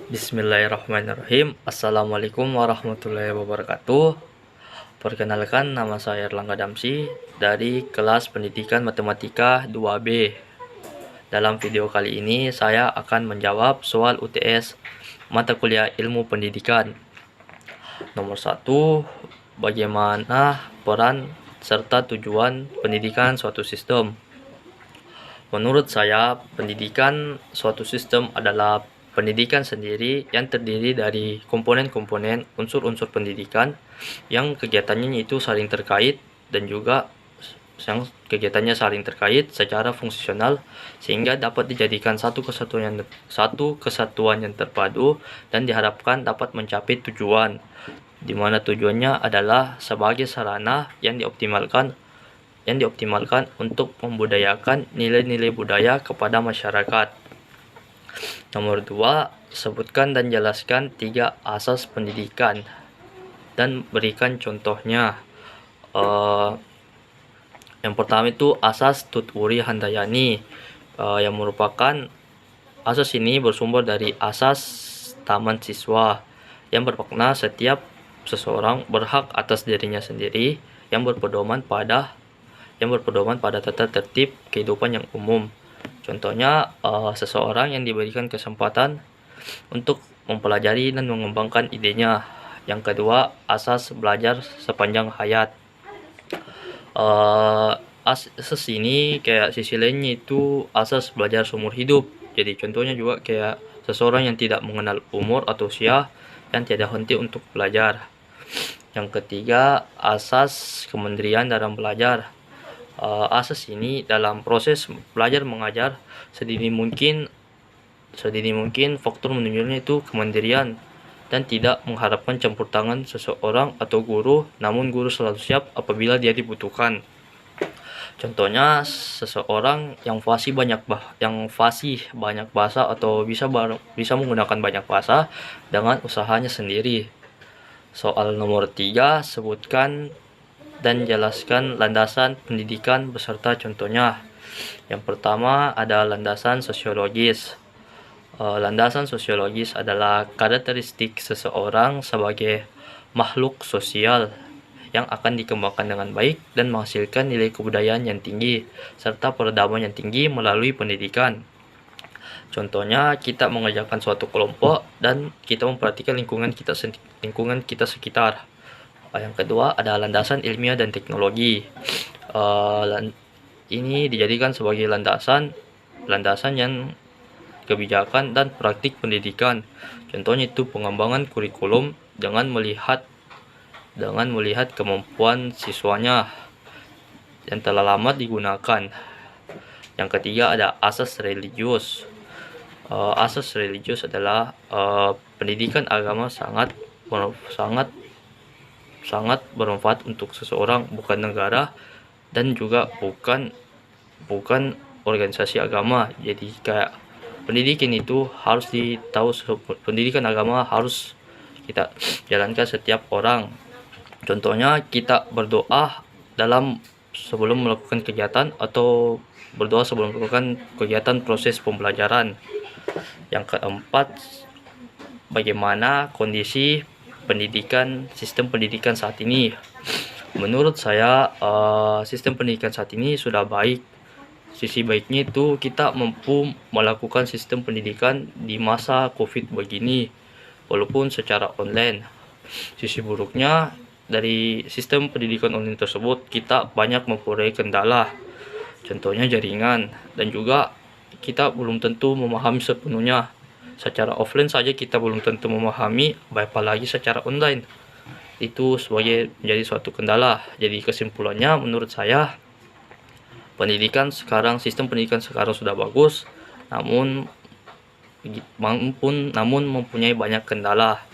Bismillahirrahmanirrahim. Assalamualaikum warahmatullahi wabarakatuh. Perkenalkan, nama saya Erlangga Damsi dari kelas Pendidikan Matematika 2B. Dalam video kali ini saya akan menjawab soal UTS mata kuliah Ilmu Pendidikan. Nomor 1, bagaimana peran serta tujuan pendidikan suatu sistem? Menurut saya, pendidikan suatu sistem adalah pendidikan sendiri yang terdiri dari komponen-komponen unsur-unsur pendidikan yang kegiatannya itu saling terkait dan juga yang kegiatannya saling terkait secara fungsional sehingga dapat dijadikan satu kesatuan yang terpadu dan diharapkan dapat mencapai tujuan, di mana tujuannya adalah sebagai sarana yang dioptimalkan untuk membudayakan nilai-nilai budaya kepada masyarakat. Nomor 2, sebutkan dan jelaskan 3 asas pendidikan dan berikan contohnya. Yang pertama itu asas Tutwuri Handayani, yang merupakan asas ini bersumber dari asas Taman Siswa yang bermakna setiap seseorang berhak atas dirinya sendiri yang berpedoman pada tata tertib kehidupan yang umum. Contohnya, seseorang yang diberikan kesempatan untuk mempelajari dan mengembangkan idenya. Yang kedua, asas belajar sepanjang hayat. Asas ini kayak sisi lainnya itu asas belajar seumur hidup. Jadi contohnya juga kayak seseorang yang tidak mengenal umur atau usia yang tidak henti untuk belajar. Yang ketiga, asas kemandirian dalam belajar. Asas ini dalam proses belajar mengajar sedini mungkin faktor menunjuknya itu kemandirian dan tidak mengharapkan campur tangan seseorang atau guru, namun guru selalu siap apabila dia dibutuhkan. Contohnya, seseorang yang fasih banyak bahasa atau bisa menggunakan banyak bahasa dengan usahanya sendiri. Soal nomor 3, sebutkan dan jelaskan landasan pendidikan beserta contohnya. Yang pertama ada landasan sosiologis. Landasan sosiologis adalah karakteristik seseorang sebagai makhluk sosial yang akan dikembangkan dengan baik dan menghasilkan nilai kebudayaan yang tinggi serta peradaban yang tinggi melalui pendidikan. Contohnya, kita mengerjakan suatu kelompok dan kita memperhatikan lingkungan kita sekitar. Yang kedua ada landasan ilmiah dan teknologi. Ini dijadikan sebagai landasan yang kebijakan dan praktik pendidikan. Contohnya itu pengembangan kurikulum dengan melihat kemampuan siswanya yang telah lama digunakan. Yang ketiga ada asas religius. Asas religius adalah pendidikan agama sangat bermanfaat untuk seseorang, bukan negara dan juga bukan organisasi agama. Jadi kayak pendidikan itu harus pendidikan agama harus kita jalankan setiap orang. Contohnya, kita berdoa sebelum melakukan kegiatan atau berdoa sebelum melakukan kegiatan proses pembelajaran. Yang keempat, bagaimana kondisi sistem pendidikan saat ini? Menurut saya, sistem pendidikan saat ini sudah baik. Sisi baiknya itu kita mampu melakukan sistem pendidikan di masa COVID begini, walaupun secara online. Sisi buruknya dari sistem pendidikan online tersebut, kita banyak mempunyai kendala. Contohnya jaringan, dan juga kita belum tentu memahami sepenuhnya. Secara offline saja kita belum tentu memahami, apalagi secara online. Itu menjadi suatu kendala. Jadi kesimpulannya, menurut saya sistem pendidikan sekarang sudah bagus, namun mempunyai banyak kendala.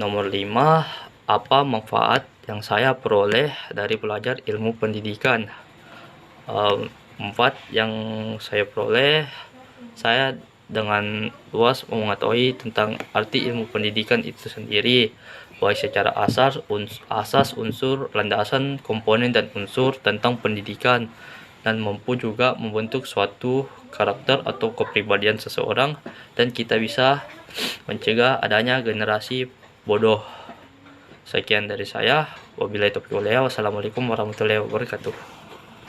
Nomor 5, apa manfaat yang saya peroleh dari belajar ilmu pendidikan? Manfaat yang saya peroleh, saya dengan luas mengetahui tentang arti ilmu pendidikan itu sendiri, baik secara asas, unsur, landasan, komponen, dan unsur tentang pendidikan. dan mampu juga membentuk suatu karakter atau kepribadian seseorang, dan kita bisa mencegah adanya generasi bodoh. Sekian dari saya. Wabillahi taufiq wal hidayah. Wassalamualaikum warahmatullahi wabarakatuh.